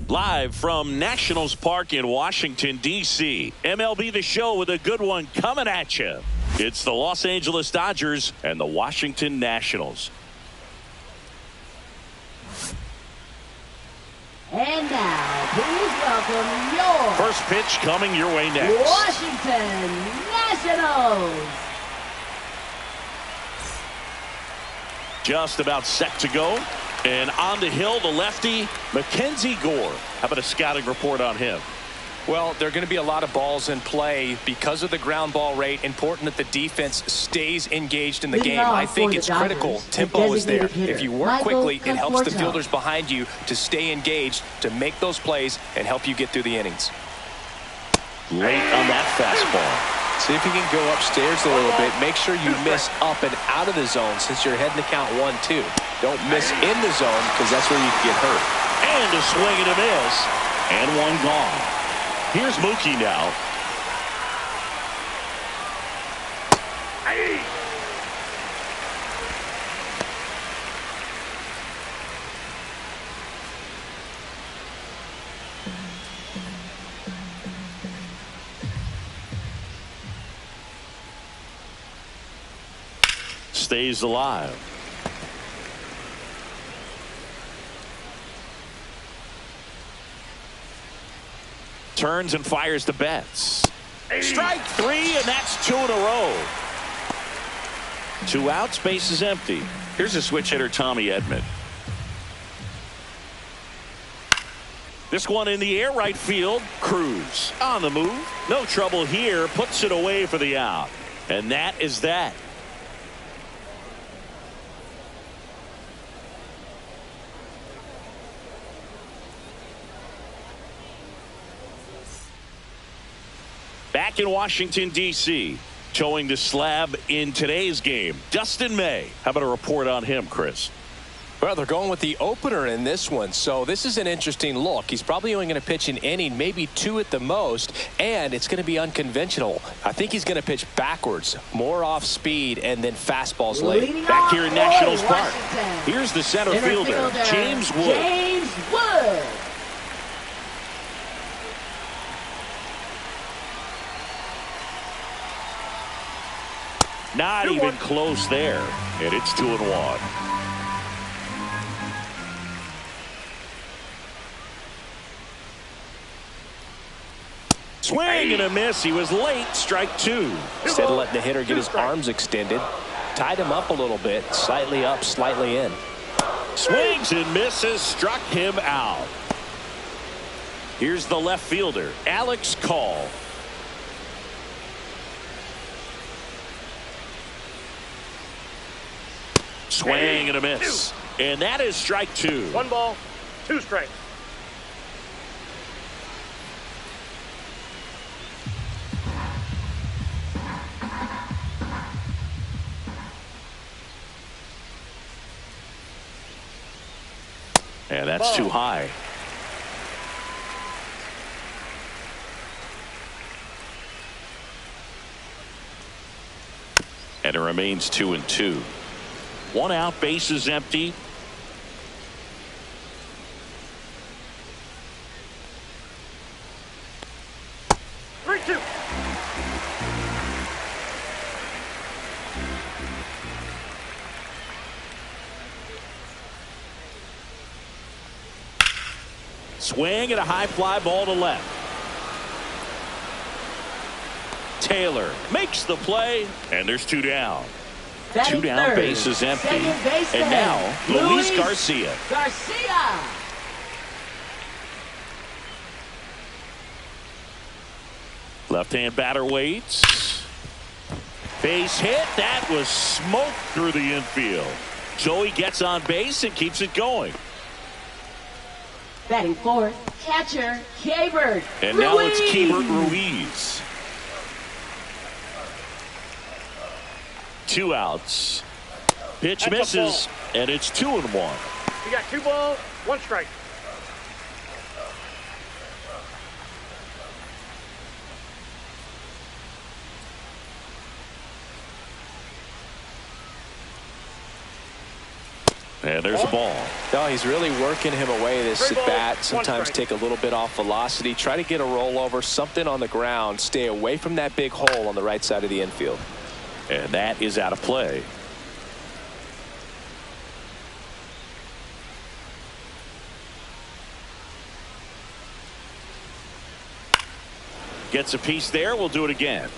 Live from Nationals Park in Washington, D.C. MLB The Show with a good one coming at you. It's the Los Angeles Dodgers and the Washington Nationals. And now, please welcome your first pitch coming your way next. Washington Nationals. Just about set to go. And on the hill, the lefty, Mackenzie Gore. How about a scouting report on him? Well, there are going to be a lot of balls in play because of the ground ball rate. Important that the defense stays engaged in the game. I think it's critical. Tempo is there. If you work quickly, it helps the fielders behind you to stay engaged, to make those plays, and help you get through the innings. Late on that fastball. See if you can go upstairs a little bit. Make sure you miss up and out of the zone since you're heading to count 1-2. Don't miss in the zone because that's where you can get hurt. And a swing and a miss. And one gone. Here's Mookie now. Stays alive. Turns and fires to Betts. Strike three, and that's 2 in a row. 2 outs, base is empty. Here's a switch hitter, Tommy Edman. This one in the air, right field. Cruz on the move. No trouble here. Puts it away for the out. And that is that. Back in Washington, D.C., towing the slab in today's game, Dustin May. How about a report on him, Chris? Well, they're going with the opener in this one, so this is an interesting look. He's probably only going to pitch an inning, maybe 2 at the most, and it's going to be unconventional. I think he's going to pitch backwards, more off speed, and then fastballs late. Back here in Nationals Park, here's the center fielder, James Wood. Not even close there, and it's 2-1. Swing and a miss. He was late. Strike 2. Instead of letting the hitter get his arms extended, tied him up a little bit, slightly up, slightly in. Swings and misses. Struck him out. Here's the left fielder, Alex Call. Swing and a miss. And that is strike 2. 1 ball, 2 strikes. And that's too high. And it remains 2-2. 1 out, base is empty. Swing and a high fly ball to left. Taylor makes the play, and there's 2 down. 2 down, third, base is empty. Base and now Luis Garcia. Left-hand batter waits. Base hit. That was smoke through the infield. Joey gets on base and keeps it going. Batting fourth, catcher Keibert. And now it's Keibert Ruiz. 2 outs. Pitch misses, and it's 2-1. You got 2 balls, 1 strike. And there's a ball. No, he's really working him away, this at bat. Sometimes take a little bit off velocity. Try to get a rollover, something on the ground. Stay away from that big hole on the right side of the infield. And that is out of play. Gets a piece there. We'll do it again.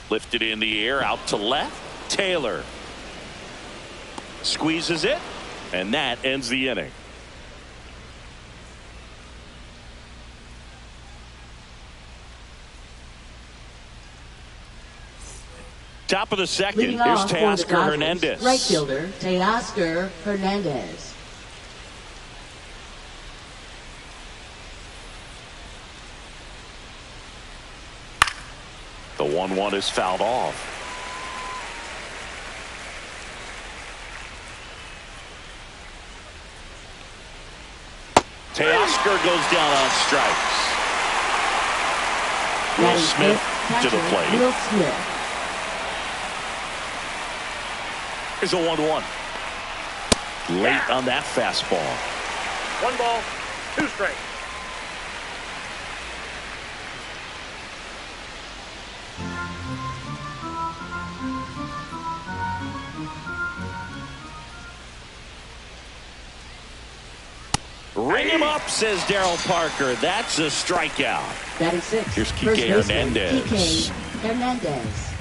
Lifted in the air, out to left. Taylor squeezes it, and that ends the inning. Top of the second. Leading Here's off for the Teoscar Dodgers, Hernandez. right fielder Teoscar Hernandez. The 1-1 is fouled off. Teoscar goes down on strikes. Will Smith to the plate. Will Smith. Here's a 1-1. Late on that fastball. 1 ball, 2 strikes. Ring him up, says Darryl Parker. That's a strikeout. Batting 6. Here's Kike Hernandez. Kike Hernandez.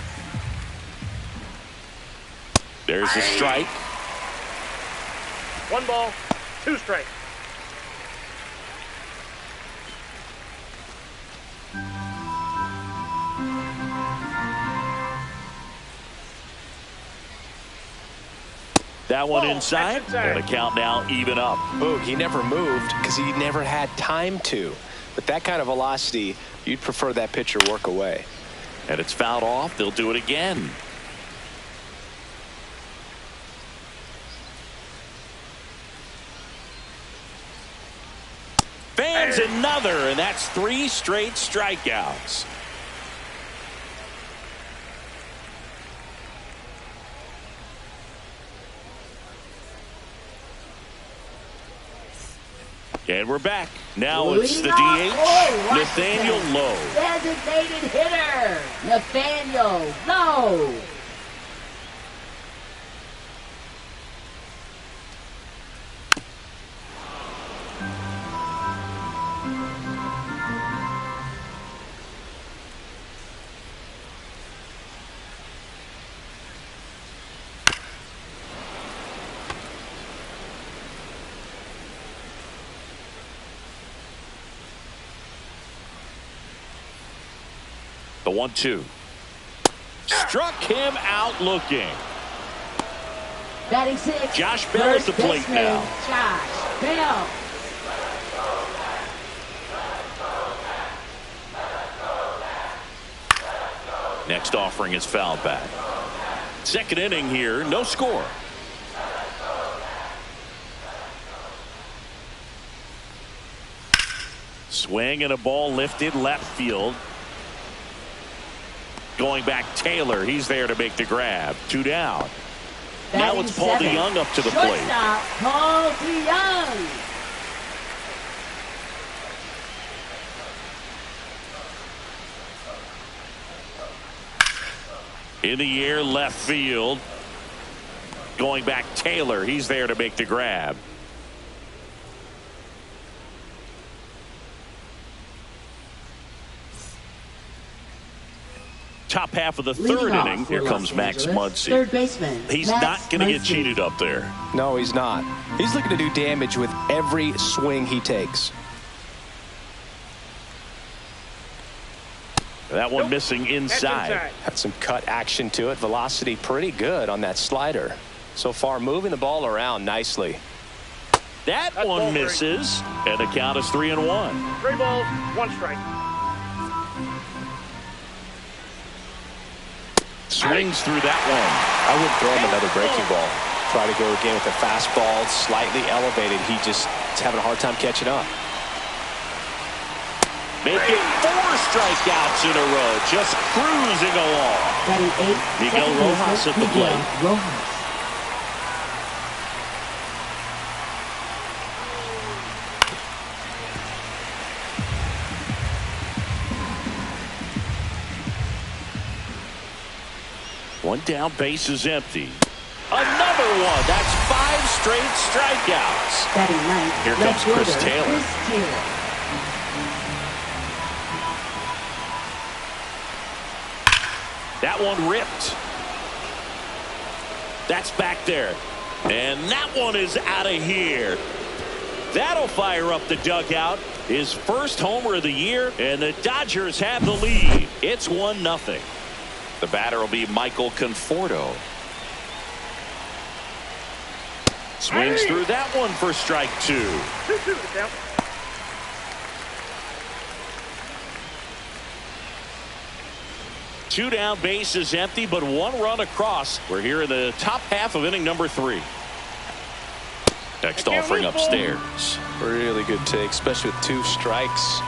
There's a strike. 1 ball, 2 strikes. That one Ball, inside, that's inside. and a count now even up. Boog, he never moved because he never had time to. With that kind of velocity, you'd prefer that pitcher work away. And it's fouled off. They'll do it again. Fans another, and that's 3 straight strikeouts. And we're back. Now it's the DH, Nathaniel Lowe. Designated hitter, Nathaniel Lowe. The 1-2. Struck him out looking. Batting 6. Josh Bell at the plate baseman, now. Josh Bell. Next offering is fouled back. Second inning here, no score. Swing and a ball lifted left field. Going back, Taylor. He's there to make the grab. 2 down. Now it's Paul DeYoung up to the plate. Shortstop, Paul DeYoung. In the air, left field. Going back, Taylor. He's there to make the grab. Top half of the third inning. Here comes Max Muncy. Third baseman. He's not going to get cheated up there. No, he's not. He's looking to do damage with every swing he takes. That one missing inside. Had some cut action to it. Velocity pretty good on that slider. So far, moving the ball around nicely. That one misses, and the count is 3-1. 3 balls, 1 strike. Swings through that one. I wouldn't throw him another breaking ball. Try to go again with the fastball, slightly elevated. He just is having a hard time catching up. making 4 strikeouts in a row, just cruising along. Batting 8th, Miguel Rojas at the plate. Rojas. One down, base is empty. Another one. That's 5 straight strikeouts. Batting 9th, Here comes Chris Taylor. That one ripped. That's back there. And that one is out of here. That'll fire up the dugout. His first homer of the year, and the Dodgers have the lead. It's 1-0. The batter will be Michael Conforto. Swings through that one for strike 2. 2-2 the count. Two down, base is empty, but 1 run across. We're here in the top half of inning number 3. Next offering upstairs. Really good take, especially with 2 strikes.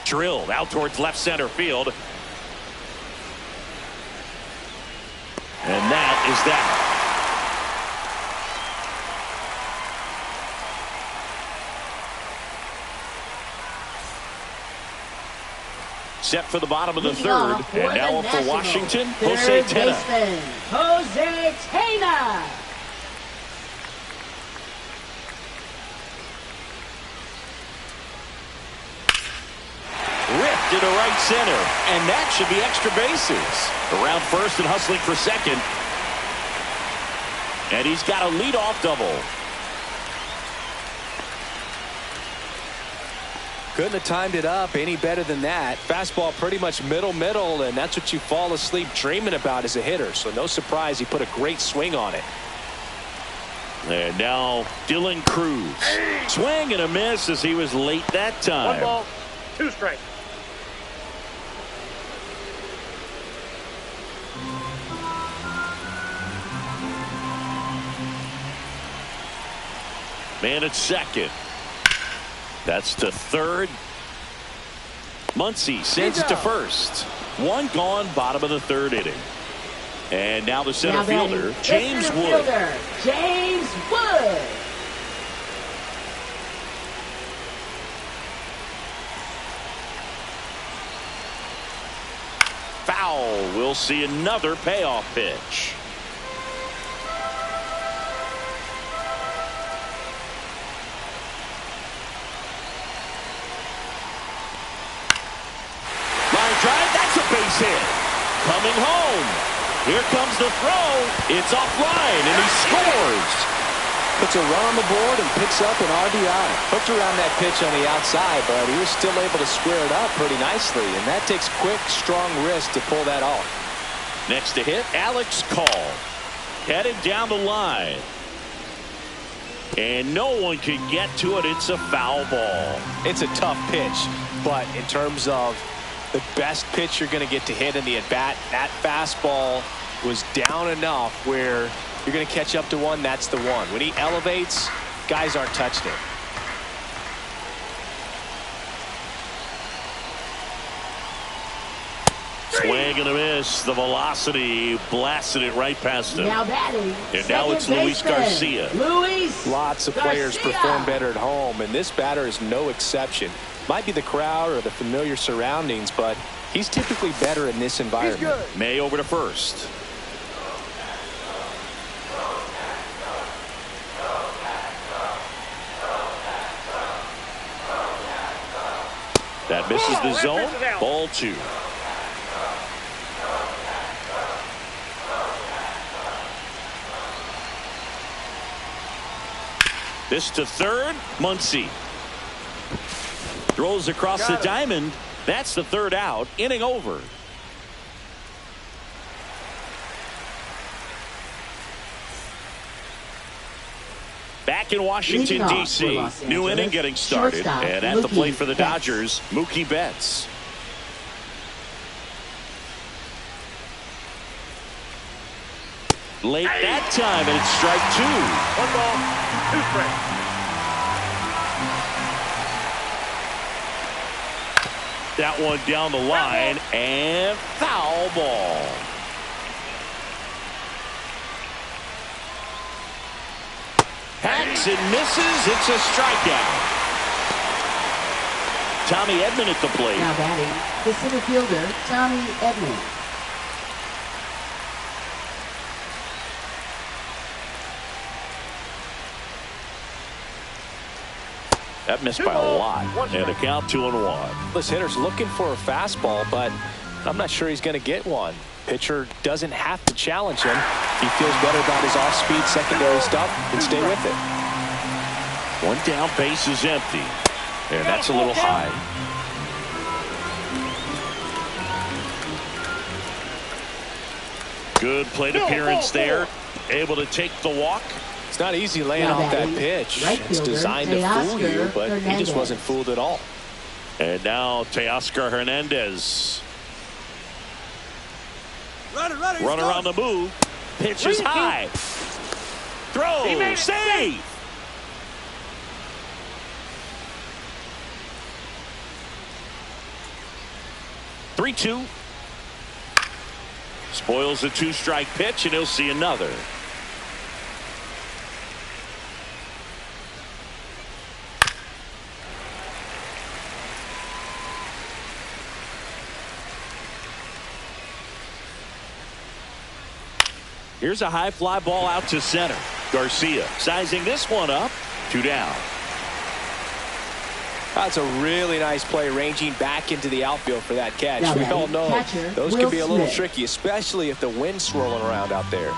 Drilled out towards left center field. And that is that. Set for the bottom of the 3rd. And now for Washington, Jose Tena. Jose Tena. Ripped into right center, and that should be extra bases. Around first and hustling for second. And he's got a leadoff double. Couldn't have timed it up any better than that. Fastball pretty much middle, and that's what you fall asleep dreaming about as a hitter. So no surprise he put a great swing on it. And now Dylan Cruz. Swing and a miss as he was late that time. 1 ball, 2 strikes. Man at second. That's to third. Muncy sends it to first. 1 gone, bottom of the 3rd inning. And now the center fielder, James Wood. James Wood. Foul. We'll see another payoff pitch. Drive, that's a base hit. Coming home. Here comes the throw. It's offline, and he scores. Puts a run on the board and picks up an RBI. Hooked around that pitch on the outside, but he was still able to square it up pretty nicely, and that takes quick, strong wrist to pull that off. Next to hit, Alex Call. Headed down the line. And no one can get to it. It's a foul ball. It's a tough pitch, but in terms of the best pitch you're going to get to hit in the at-bat, that fastball was down enough where you're going to catch up to one. That's the one. When he elevates, guys aren't touching it. Swing and a miss. The velocity blasted it right past him. Now batting. And now it's Luis Garcia. Lots of players perform better at home, and this batter is no exception. Might be the crowd or the familiar surroundings, but he's typically better in this environment. May over to first. That misses the zone. Ball 2. This to third. Muncy throws across the diamond. That's the 3rd out. Inning over. Back in Washington, D.C. New inning getting started. And at the plate for the Dodgers, Mookie Betts. Late that time, and it's strike 2. 1 ball, 2 strikes. That one down the line, and foul ball. Hacks and misses. It's a strikeout. Tommy Edman at the plate. Now batting, the center fielder, Tommy Edman. That missed by a lot. And a count 2-1. This hitter's looking for a fastball, but I'm not sure he's going to get one. Pitcher doesn't have to challenge him. He feels better about his off-speed secondary stuff and stay with it. One down, base is empty. And that's a little high. Good plate appearance there. Able to take the walk. It's not easy laying off that pitch. It's designed to fool you, but he just wasn't fooled at all. And now Teoscar Hernandez. Runner on the move. Pitch is high. Throw. Save. Three-two. Spoils the 2-strike pitch, and he'll see another. Here's a high fly ball out to center. Garcia sizing this one up. 2 down. That's a really nice play, ranging back into the outfield for that catch. We all know those can be a little tricky, especially if the wind's swirling around out there.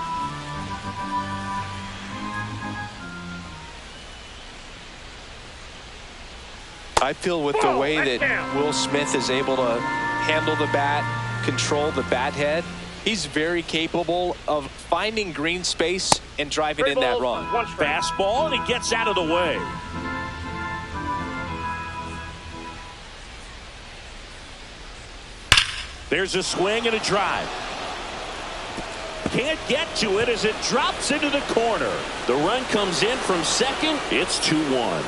I feel with the way that Will Smith is able to handle the bat, control the bat head, he's very capable of finding green space and driving in that run. Fastball, and he gets out of the way. There's a swing and a drive. Can't get to it as it drops into the corner. The run comes in from second. It's 2-1.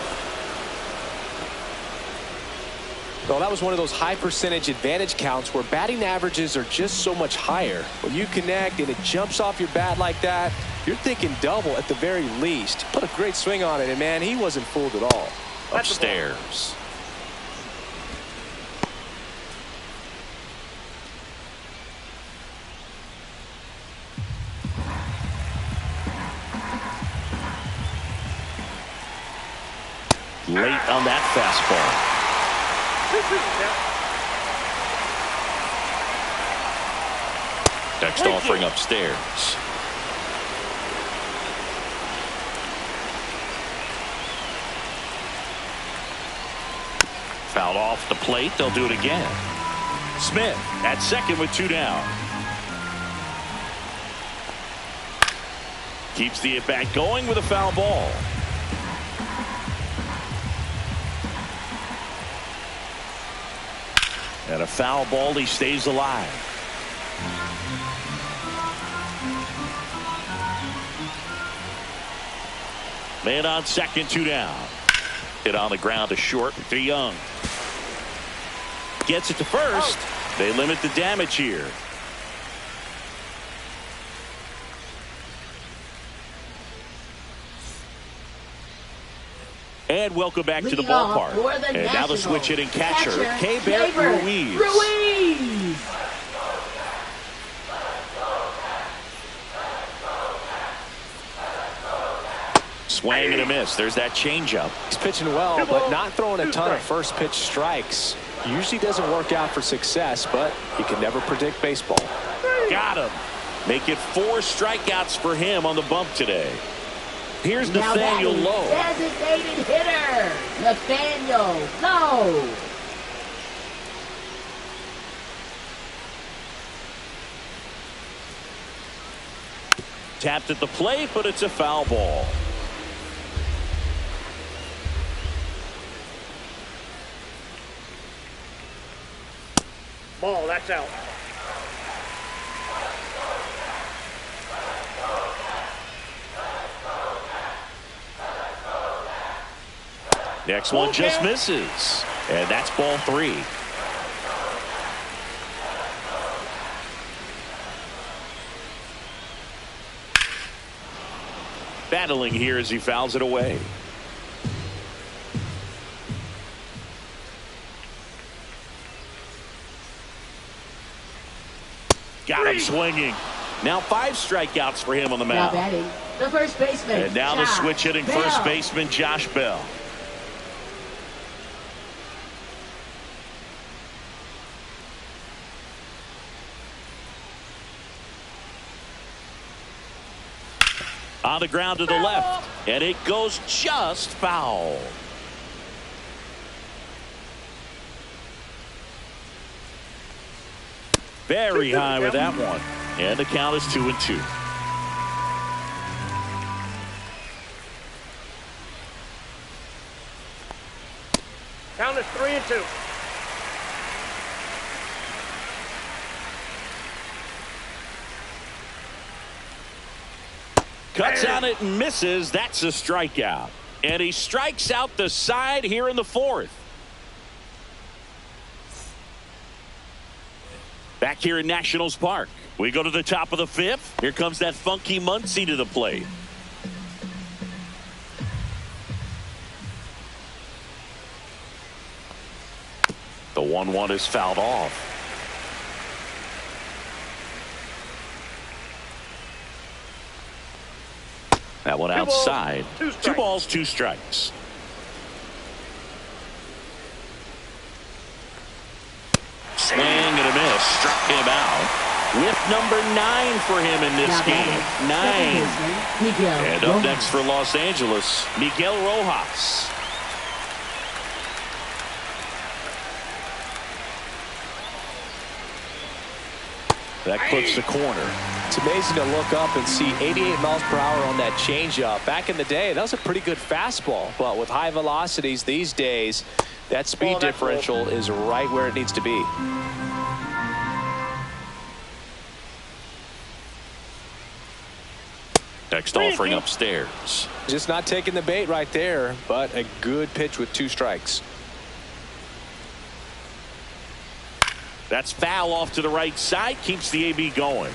Well, that was one of those high percentage advantage counts where batting averages are just so much higher. When you connect and it jumps off your bat like that, you're thinking double at the very least. Put a great swing on it, and man, he wasn't fooled at all. Upstairs. Late on that fastball. Next offering upstairs. Fouled off the plate. They'll do it again. Smith at second with 2 down. Keeps the at-bat going with a foul ball. And a foul ball, he stays alive. Man on second, 2 down. Hit on the ground to short to Young. Gets it to first. They limit the damage here. And welcome back to the ballpark. And now the switch hitting catcher, Keibert Ruiz. Swing and a miss. There's that changeup. He's pitching well, but not throwing a ton of first pitch strikes. Usually doesn't work out for success, but you can never predict baseball. Got him. Make it 4 strikeouts for him on the bump today. Here's Nathaniel Lowe. Designated hitter, Nathaniel Lowe. Tapped at the plate, but it's a foul ball. Ball, that's out. Next one just misses. And that's ball 3. Battling here as he fouls it away. Got him swinging. Now 5 strikeouts for him on the mound. Now batting, the first baseman. And now the switch hitting first baseman, Josh Bell. On the ground to the left, and it goes just foul. Very high with that one. And the count is 2-2. Count is 3-2. Cuts on it and misses. That's a strikeout. And he strikes out the side here in the 4th. Back here in Nationals Park. We go to the top of the 5th. Here comes that funky Muncy to the plate. The 1-1 is fouled off. That one outside. 2 balls, 2 strikes. Swing and a miss. Struck him out. With number 9 for him in this game. 9. And up next for Los Angeles, Miguel Rojas. That clips the corner. It's amazing to look up and see 88 miles per hour on that changeup. Back in the day, that was a pretty good fastball. But with high velocities these days, that speed differential is right where it needs to be. Next offering upstairs. Just not taking the bait right there, but a good pitch with 2 strikes. That's foul off to the right side. Keeps the AB going.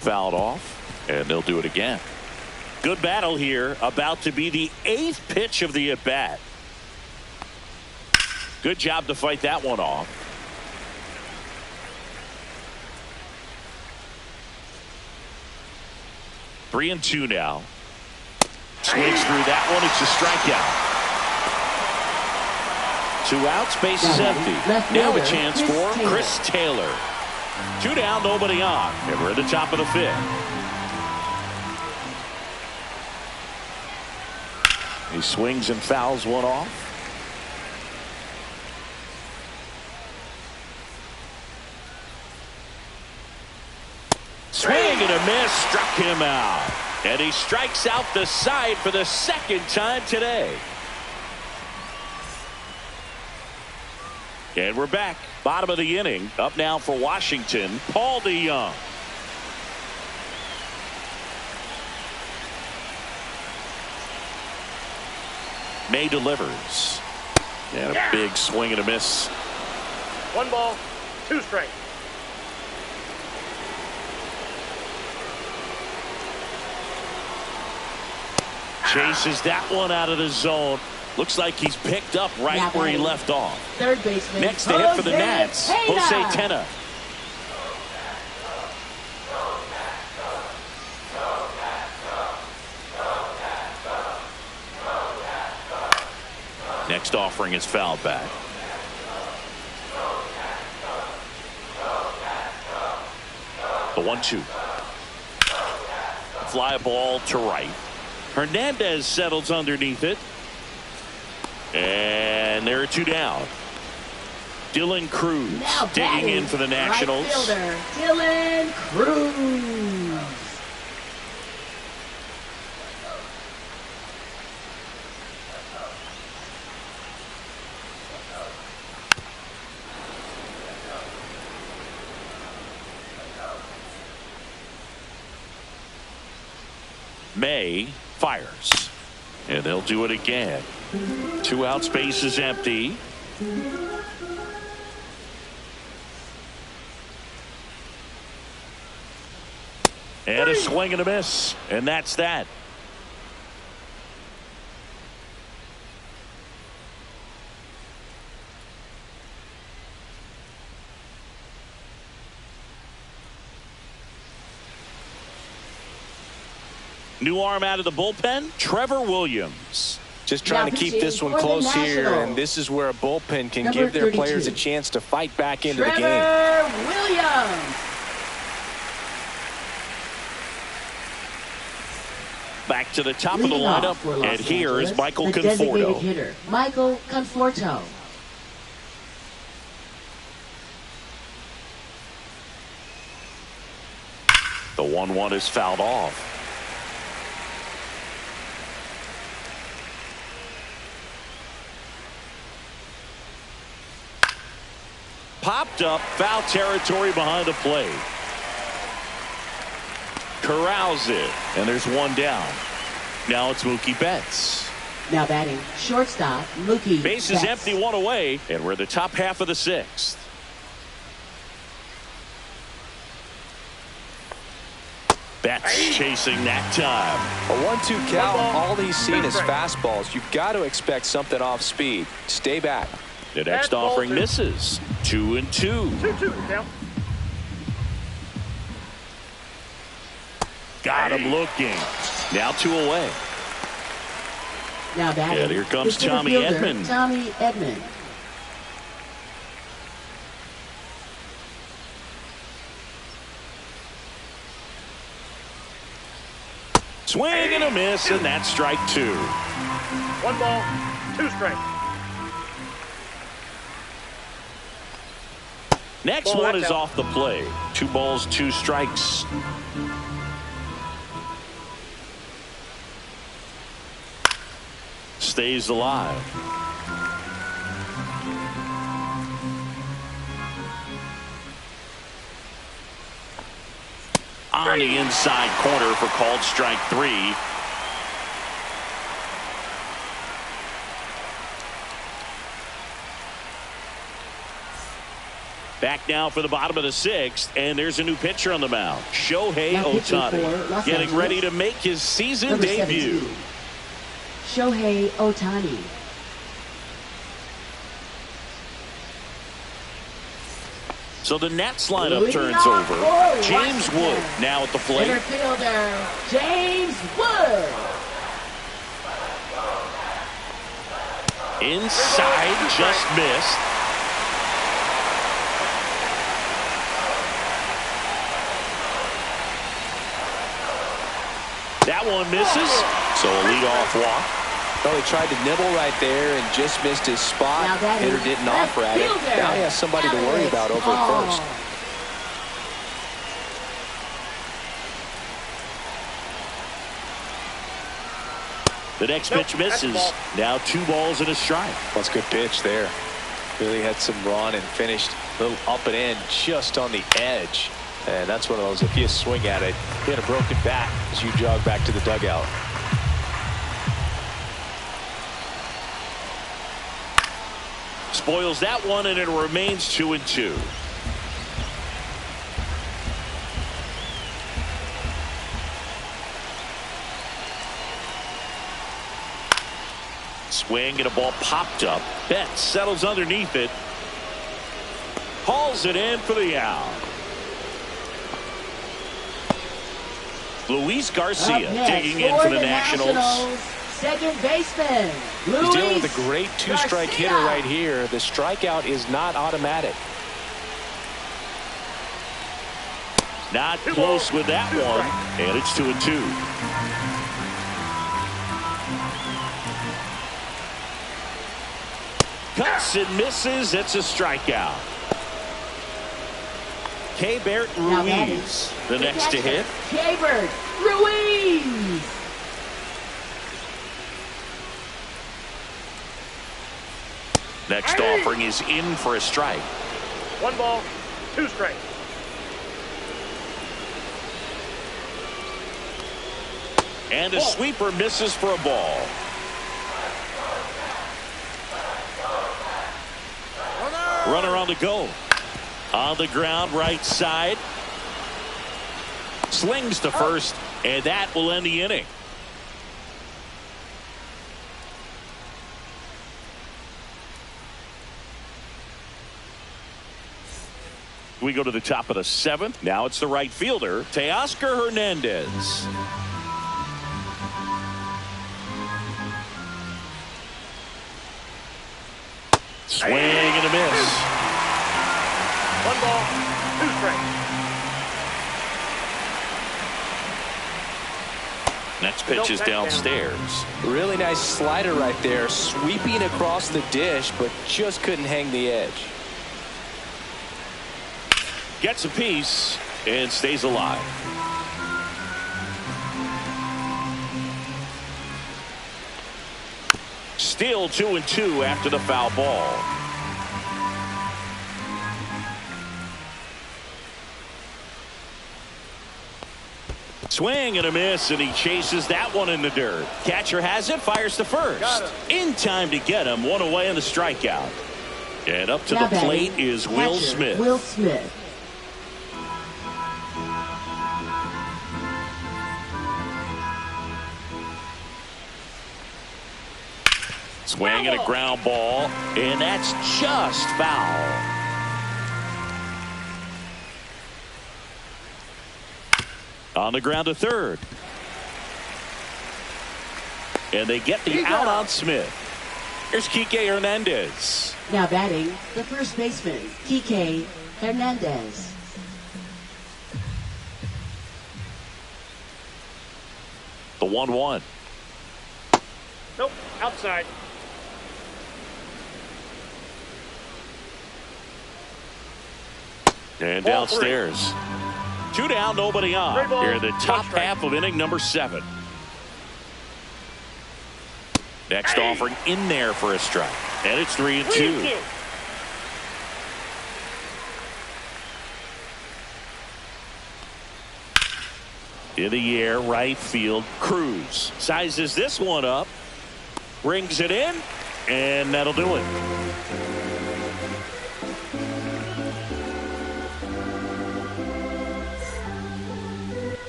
Fouled off, and they'll do it again. Good battle here. About to be the 8th pitch of the at-bat. Good job to fight that one off. Three and 2 now. Swings through that one. It's a strikeout. 2 outs. Base is empty. Now a chance for Chris Taylor. 2 down, nobody on. And we're at the top of the 5th. He swings and fouls one off. Swing and a miss. Struck him out. And he strikes out the side for the 2nd time today. And we're back. Bottom of the inning. Up now for Washington, Paul DeYoung. May delivers. And a big swing and a miss. 1 ball, 2 strikes. Chases that one out of the zone. Looks like he's picked up right where he left off. Third baseman. Next to hit for the Nats, Jose Tena. Next offering is fouled back. The 1-2. Fly ball to right. Hernandez settles underneath it. And there are 2 down. Dylan Cruz digging in for the Nationals. Right fielder, Dylan Cruz. May fires. And they'll do it again. 2 out, space is empty. And a swing and a miss. And that's that. New arm out of the bullpen, Trevor Williams. Just trying to keep this one close here, and this is where a bullpen can give their players a chance to fight back into the game. Trevor Williams. Back to the top of the lineup, and here is Michael Conforto. Hitter, Michael Conforto. The 1-1 is fouled off. Popped up, foul territory behind the plate. Corrals it, and there's one down. Now it's Mookie Betts. Now batting shortstop, Mookie Base Betts. is empty, one away, and we're the top half of the 6th. Betts chasing that time. A 1-2 count, all he's seen is fastballs. You've got to expect something off speed. Stay back. The next offering misses. 2-2. 2-2 count. Got him looking. Now 2 away. Now batting. And here comes the Tommy fielder, Edman. Tommy Edman. Swing and a miss, and that's strike 2. 1 ball, 2 strikes. Next Ball, one that's is out. off the play. 2 balls, 2 strikes. Stays alive. On the inside corner for called strike 3. Back now for the bottom of the 6th, and there's a new pitcher on the mound. Shohei Now pitching for Ohtani Los getting Angeles. ready to make his season Number debut. 17. Shohei Ohtani. So the Nats lineup Leading turns off over. for James Washington. Wood now at the plate. Center fielder, James Wood. Inside, just missed. That one misses. So a leadoff walk. Well, he tried to nibble right there and just missed his spot. Now that Hitter is didn't left offer at it. fielder, Now he has somebody to worry Alex about over at first. Hall. The next pitch misses. Now 2 balls and a strike. That's a good pitch there. Really had some run and finished a little up and in just on the edge. And that's one of those, if you swing at it, you had a broken bat as you jog back to the dugout. Spoils that one, and it remains 2-2. Swing and a ball popped up. Betts settles underneath it. Hauls it in for the out. Luis Garcia Up next digging in for the Nationals. Second baseman, Luis He's dealing with a great 2-strike Garcia. hitter right here. The strikeout is not automatic. Not close with that one, and it's 2-2. Cuts and misses. It's a strikeout. Keibert Now that Ruiz, is the next to hit. Keibert Ruiz. Next offering is in for a strike. 1 ball, 2 strikes. And a sweeper misses for a ball. Runner on the go. On the ground, right side. Slings to first, and that will end the inning. We go to the top of the 7th. Now it's the right fielder, Teoscar Hernandez. Swing and a miss. 1 ball, 2 strikes. Next pitch is downstairs. Really nice slider right there, sweeping across the dish, but just couldn't hang the edge. Gets a piece and stays alive. Still 2-2 after the foul ball. Swing and a miss, and he chases that one in the dirt. Catcher has it, fires to first. In time to get him, 1 away on the strikeout. And up to the plate is Will Smith. Will Smith. Swing and a ground ball, and that's just foul. On the ground to third. And they get the out on Smith. Here's Kike Hernandez. Now batting, the first baseman, Kike Hernandez. The 1-1. Nope, outside. And downstairs. 2 down, nobody on. Here in the top half of inning number 7. Next offering in there for a strike. And it's 3-2. In the air, right field, Cruz sizes this one up, brings it in, and that'll do it.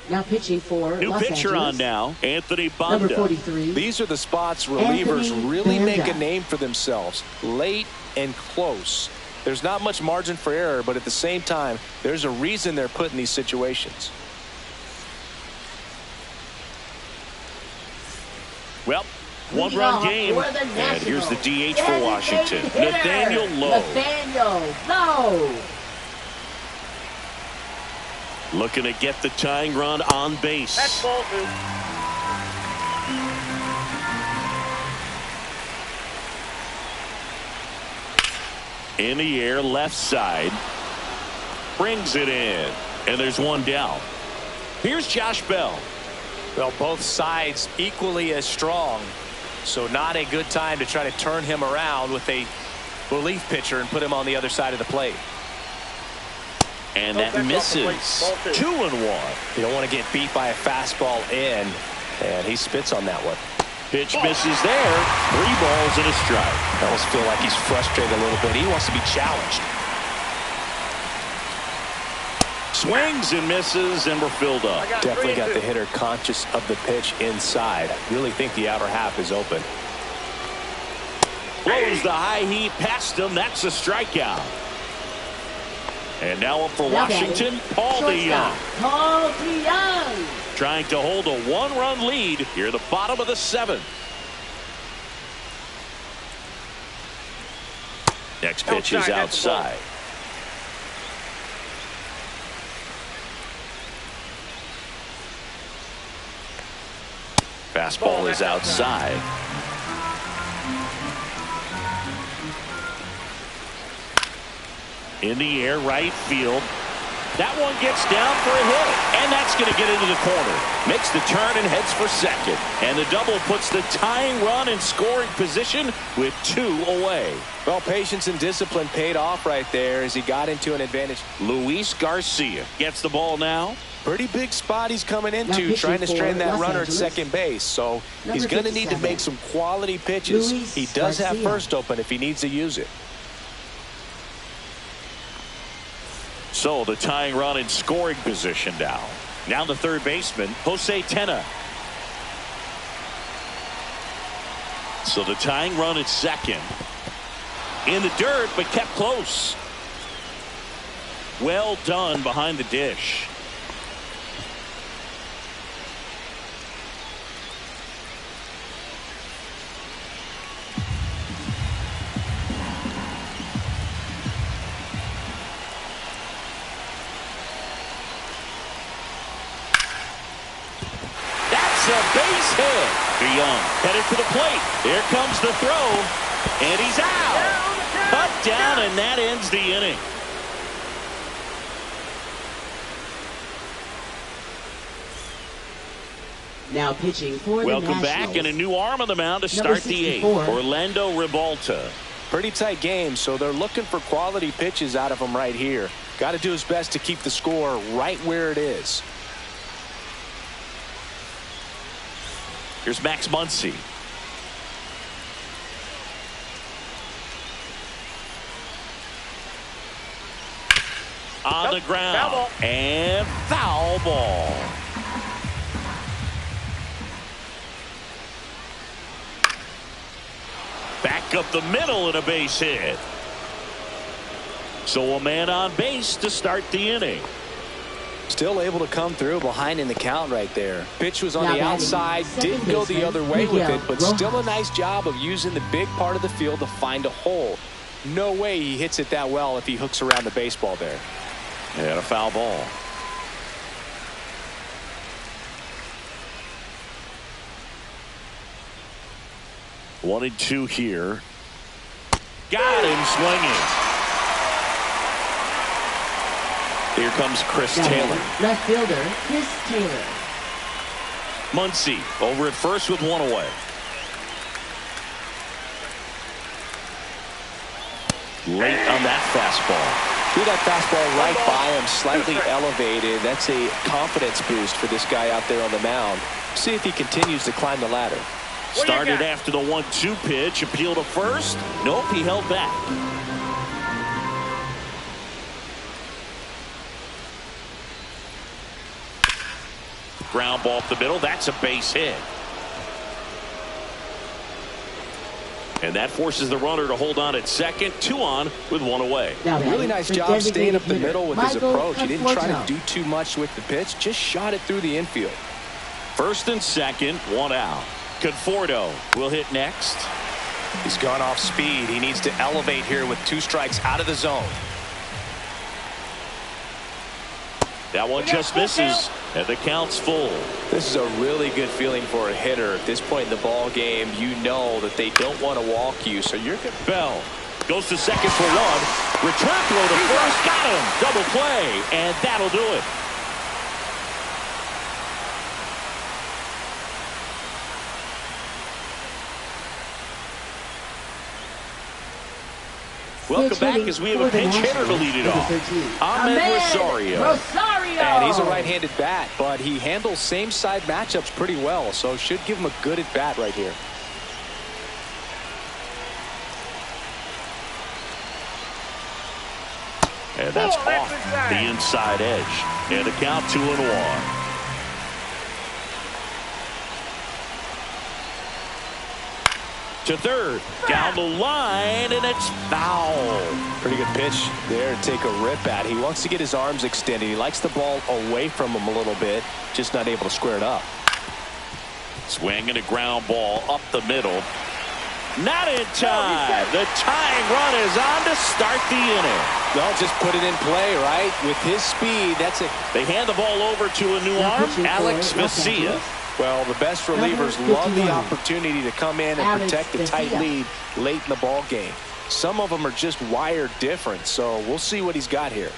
Now pitching for New Los pitcher Angeles. On now, Anthony Banda. Number 43. These are the spots relievers Anthony really make Banda. a name for themselves. Late and close. There's not much margin for error, but at the same time, there's a reason they're put in these situations. Well, 1-run game, and here's the DH for Washington, Nathaniel Lowe. Nathaniel Lowe. Looking to get the tying run on base. That's ball 2. In the air, left side. Brings it in. And there's 1 down. Here's Josh Bell. Well, both sides equally as strong. So not a good time to try to turn him around with a relief pitcher and put him on the other side of the plate. And that misses. 2-1. You don't want to get beat by a fastball in, and he spits on that one. Pitch misses there. 3 balls and a strike. I almost feel like he's frustrated a little bit. He wants to be challenged. Swings and misses, and we're filled up. Definitely got the hitter conscious of the pitch inside. Really think the outer half is open. Blows the high heat past him. That's a strikeout. And now up for Washington, Paul DeYoung. Paul DeYoung. Trying to hold a 1-run lead here at the bottom of the 7th. Next pitch is outside. Fastball is outside. In the air, right field. That one gets down for a hit, and that's going to get into the corner. Makes the turn and heads for second. And the double puts the tying run in scoring position with 2 away. Well, patience and discipline paid off right there as he got into an advantage. Luis Garcia gets the ball now. Pretty big spot he's coming into, trying to strand that runner at second base. So he's going to need to make some quality pitches. He does have first open if he needs to use it. So the tying run in scoring position now. Now the third baseman, Jose Tena. So the tying run at second. In the dirt, but kept close. Well done behind the dish. A base hit. DeYoung headed to the plate. Here comes the throw, and he's out. Cut down, and that ends the inning. Now pitching for the Welcome Nationals. back, and a new arm on the mound to start the 8th. Orlando Ribalta. Pretty tight game, so they're looking for quality pitches out of him right here. Got to do his best to keep the score right where it is. Here's Max Muncy. On the ground. And foul ball. Back up the middle and a base hit. So a man on base to start the inning. Still able to come through behind in the count right there. Pitch was on the outside, didn't go the other way with it, but still a nice job of using the big part of the field to find a hole. No way he hits it that well if he hooks around the baseball there. And a foul ball. One and two here. Got him swinging. Here comes Chris Taylor. Left fielder, Chris Taylor. Muncy over at first with one away. Late on that fastball. Threw that fastball right by him, slightly elevated. That's a confidence boost for this guy out there on the mound. See if he continues to climb the ladder. Started after the 1-2 pitch. Appeal to first. Nope, he held back. Ground ball up the middle. That's a base hit. And that forces the runner to hold on at second. 2 on with 1 away. Really nice job staying up the middle with his approach. He didn't try to do too much with the pitch. Just shot it through the infield. First and second. 1 out. Conforto will hit next. He's gone off speed. He needs to elevate here with 2 strikes out of the zone. That one just misses, and the count's full. This is a really good feeling for a hitter. At this point in the ball game, you know that they don't want to walk you, so you're good. Bell goes to second for 1. Return throw to first. Got him. Double play, and that'll do it. Welcome back as we have a pinch hitter to lead it off. Ahmed Rosario. And he's a right-handed bat, but he handles same-side matchups pretty well, so should give him a good at-bat right here. And that's off the inside edge. And the count 2-1. To third, down the line, and it's foul. Pretty good pitch there to take a rip at. He wants to get his arms extended. He likes the ball away from him a little bit, just not able to square it up. Swing and a ground ball up the middle. Not in time. The tying run is on to start the inning. Well, just put it in play, right? With his speed, that's it. They hand the ball over to a new arm, Alex Vesia. Well, the best relievers love the opportunity to come in and protect the tight lead late in the ball game. Some of them are just wired different, so we'll see what he's got here.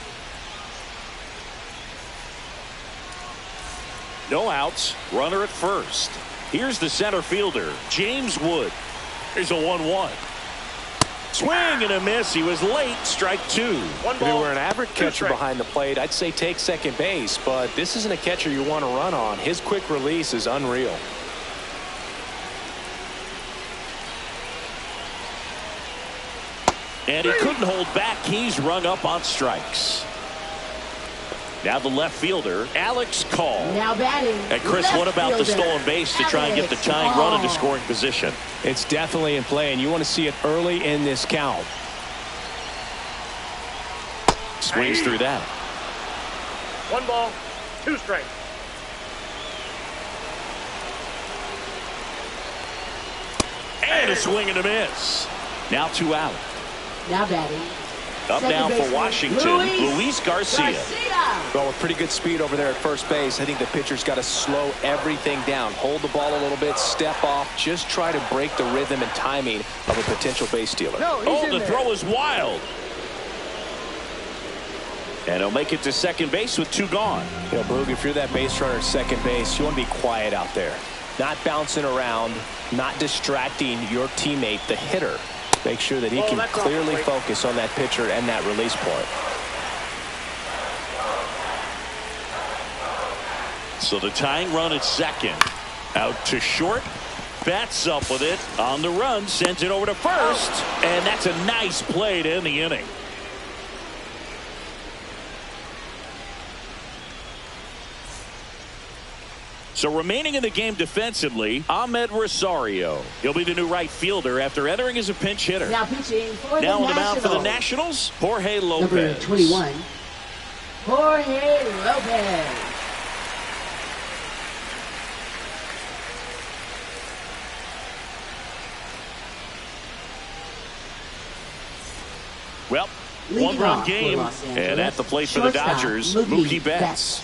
No outs. Runner at first. Here's the center fielder, James Wood. Here's a 1-1. Swing and a miss. He was late. Strike two. If you were an average catcher behind the plate, I'd say take second base, but this isn't a catcher you want to run on. His quick release is unreal. And he couldn't hold back. He's rung up on strikes. Now the left fielder, Alex Call. Now batting. And Chris, what about the stolen base to try and get the tying run into scoring position? It's definitely in play, and you want to see it early in this count. Swings through that. 1 ball, 2 strikes. And a swing and a miss. Now 2 out. Now batting. Up Second now for baseman, Washington, Luis Garcia. Well, with pretty good speed over there at first base, I think the pitcher's got to slow everything down. Hold the ball a little bit, step off, just try to break the rhythm and timing of a potential base stealer. Oh, the throw is wild. And he'll make it to second base with 2 gone. You know, Boog, if you're that base runner at second base, you want to be quiet out there. Not bouncing around, not distracting your teammate, the hitter. Make sure that he can clearly focus on that pitcher and that release point. So the tying run at second. Out to short. Bats up with it. On the run. Sends it over to first. And that's a nice play to end the inning. So remaining in the game defensively, Ahmed Rosario. He'll be the new right fielder after entering as a pinch hitter. Now pitching for Now the on the mound for the Nationals, Jorge Lopez. Number 21, Jorge Lopez. Well, Leading 1-run off game, for Los Angeles, and at the plate for the shortstop, Dodgers, Mookie Mookie Betts.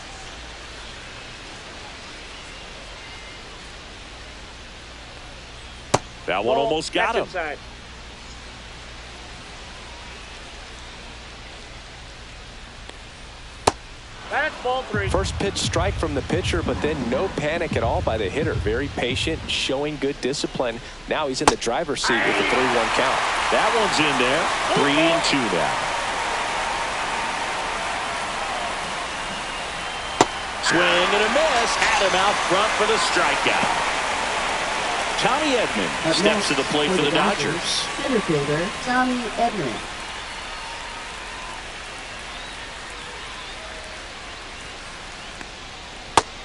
That one almost got him. Inside. That's ball 3. First pitch strike from the pitcher, but then no panic at all by the hitter. Very patient, showing good discipline. Now he's in the driver's seat with the 3-1 count. That one's in there. 3-2 now. Swing and a miss. Had him out front for the strikeout. Tommy Edman steps to the plate for the Dodgers. Center fielder Tommy Edman.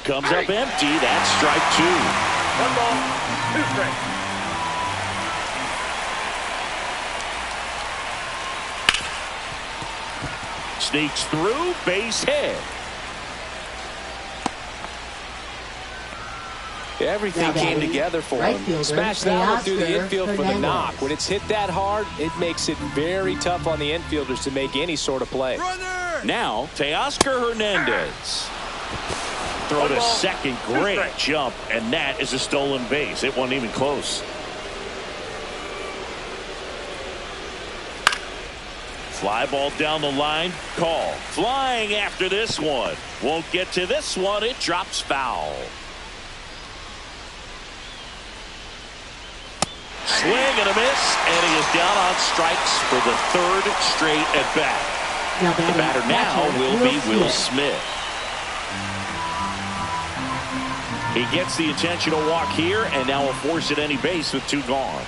Comes up empty. That's strike 2. 1 ball, 2 strikes. Sneaks through. Base hit. Everything came together for him. Smash that one through the infield for the knock. When it's hit that hard, it makes it very tough on the infielders to make any sort of play. Now, Teoscar Hernandez. Throw to second. Great jump, and that is a stolen base. It wasn't even close. Fly ball down the line. Call. Flying after this one. Won't get to this one. It drops foul. Swing and a miss, and he is down on strikes for the 3rd straight at bat. The batter now will be Will Smith. He gets the intentional walk here, and now will force at any base with 2 gone.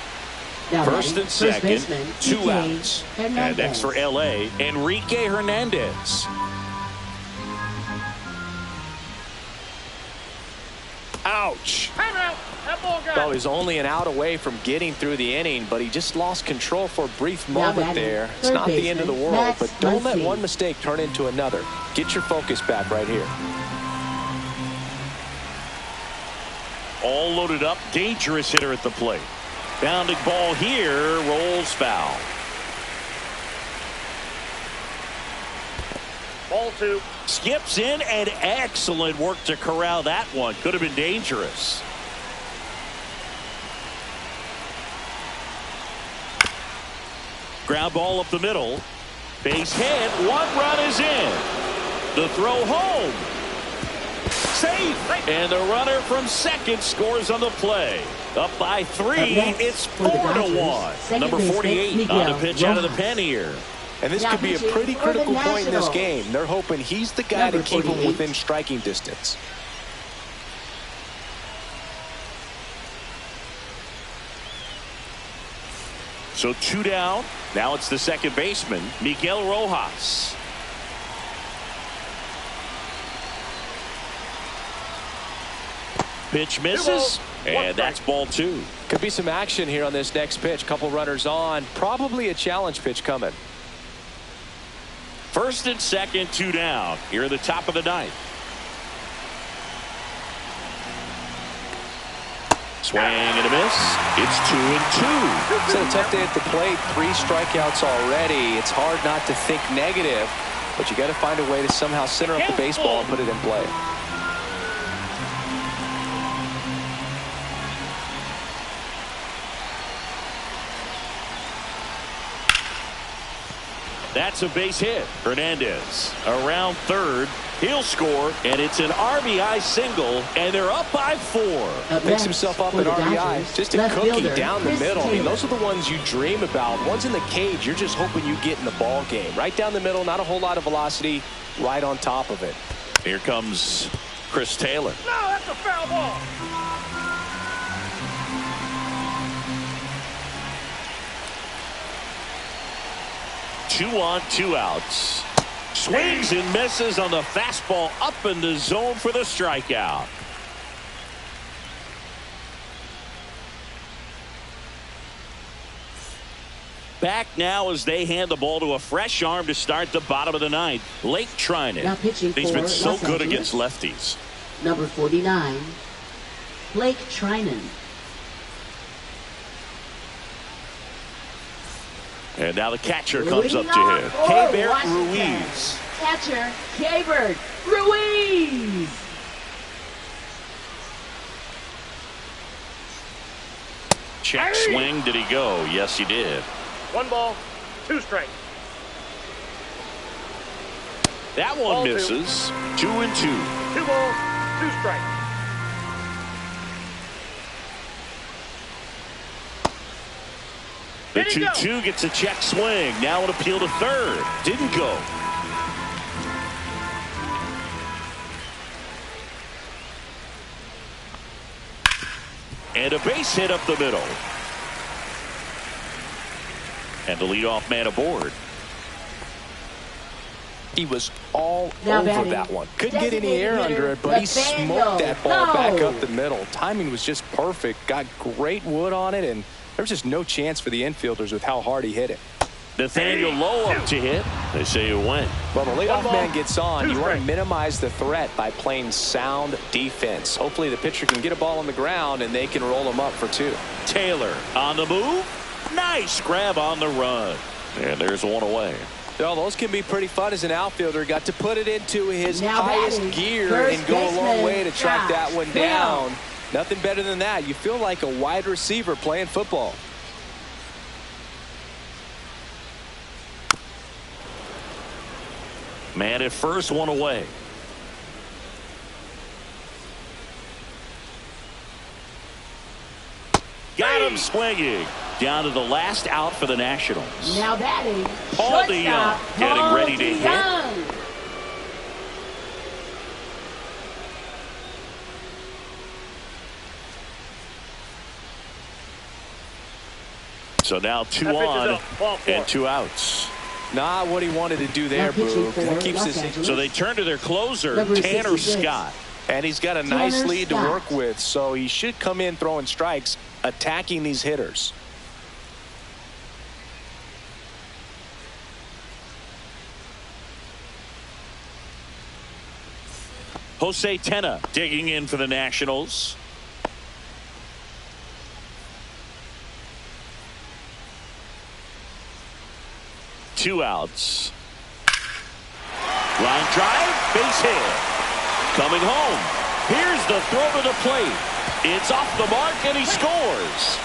First and second, 2 outs. And next for L.A., Enrique Hernandez. Ouch. Timeout. That ball got Well, he's only an out away from getting through the inning, but he just lost control for a brief moment there. It's not the end of the world, but don't let one mistake turn into another. Get your focus back right here. All loaded up. Dangerous hitter at the plate. Bounding ball here. Rolls foul. ball 2. Skips in, and excellent work to corral that one. Could have been dangerous. Ground ball up the middle. Base hit. 1 run is in. The throw home. safe. And the runner from second scores on the play. Up by 3. It's 4-1. Number 48 on the pitch out of the pen here. And this could be a pretty critical point in this game. They're hoping he's the guy to keep him within striking distance. So 2 down. Now it's the second baseman, Miguel Rojas. Pitch misses, and that's ball 2. Could be some action here on this next pitch. Couple runners on. Probably a challenge pitch coming. First and second, 2 down. Here at the top of the 9th. Swing and a miss. It's 2-2. It's a tough day at the plate. 3 strikeouts already. It's hard not to think negative, but you got to find a way to somehow center up the baseball and put it in play. That's a base hit. Hernandez around third. He'll score, and it's an RBI single, and they're up by 4. Picks himself up at RBI. Just a cookie down the middle. I mean, those are the ones you dream about. Ones in the cage, you're just hoping you get in the ball game. Right down the middle, not a whole lot of velocity, right on top of it. Here comes Chris Taylor. No, that's a foul ball. Two on, 2 outs. Swings and misses on the fastball up in the zone for the strikeout. Back now as they hand the ball to a fresh arm to start the bottom of the 9th. Blake Trinan. Now pitching He's been so Los good Angeles. against lefties. Number 49, Blake Trinan. And now the catcher comes up to him. Keibert Ruiz. Catcher, Keibert Ruiz. Check swing. Did he go? Yes, he did. 1 ball, 2 strikes. That one Ball 2. misses. 2-2. 2 balls, 2 strikes. The 2-2 gets a check swing. Now an appeal to third. Didn't go. And a base hit up the middle. And the leadoff man aboard. He was all Now over batting. that one. Couldn't get any air under it, but he smoked that ball back up the middle. Timing was just perfect. Got great wood on it, and there was just no chance for the infielders with how hard he hit it. Nathaniel Lowe up to hit. They say it went. Well, the leadoff ball, man gets on. 2 You want to strikes. minimize the threat by playing sound defense. Hopefully the pitcher can get a ball on the ground, and they can roll him up for 2. Taylor on the move. Nice grab on the run. And there's one away. Well, those can be pretty fun as an outfielder. Got to put it into his Now highest batting, gear first and go a long baseman, way to track that one Josh down. Bell. Nothing better than that. You feel like a wide receiver playing football. Man at first, one away. Got him swinging. Down to the last out for the Nationals. Now batting, Paul DeYoung shortstop, getting Paul ready to hit. DeYoung. So now 2 That pitch is on up. Ball 4. and 2 outs. Not what he wanted to do there, Now pitching Boo. for That keeps Los this. Angeles. So they turn to their closer, Number Tanner 66. Scott. And he's got a nice Tanner lead to Scott. work with, so he should come in throwing strikes, attacking these hitters. Jose Tena digging in for the Nationals. Two outs. Line drive, base hit. Coming home. Here's the throw to the plate. It's off the mark, and he scores.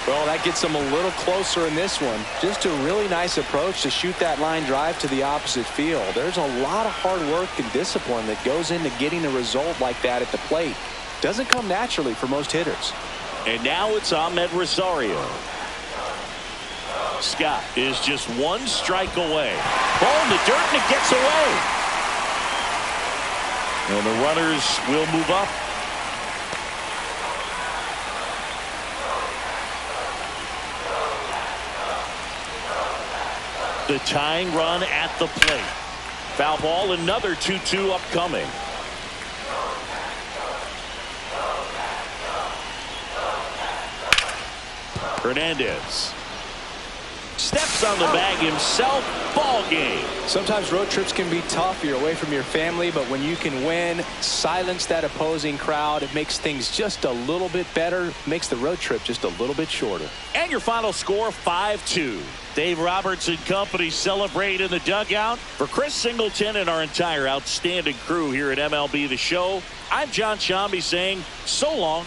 Well, that gets them a little closer in this one. Just a really nice approach to shoot that line drive to the opposite field. There's a lot of hard work and discipline that goes into getting a result like that at the plate. Doesn't come naturally for most hitters. And now it's Ahmed Rosario. Scott is just one strike away. Ball in the dirt, and it gets away. And the runners will move up. The tying run at the plate. Foul ball, another 2-2 upcoming. Hernandez steps on the bag himself. Ball game. Sometimes road trips can be tough. You're away from your family, but when you can win, silence that opposing crowd, it makes things just a little bit better, makes the road trip just a little bit shorter. And your final score, 5-2. Dave Roberts and company celebrate in the dugout. For Chris Singleton and our entire outstanding crew here at MLB The Show, I'm John Shambi saying so long.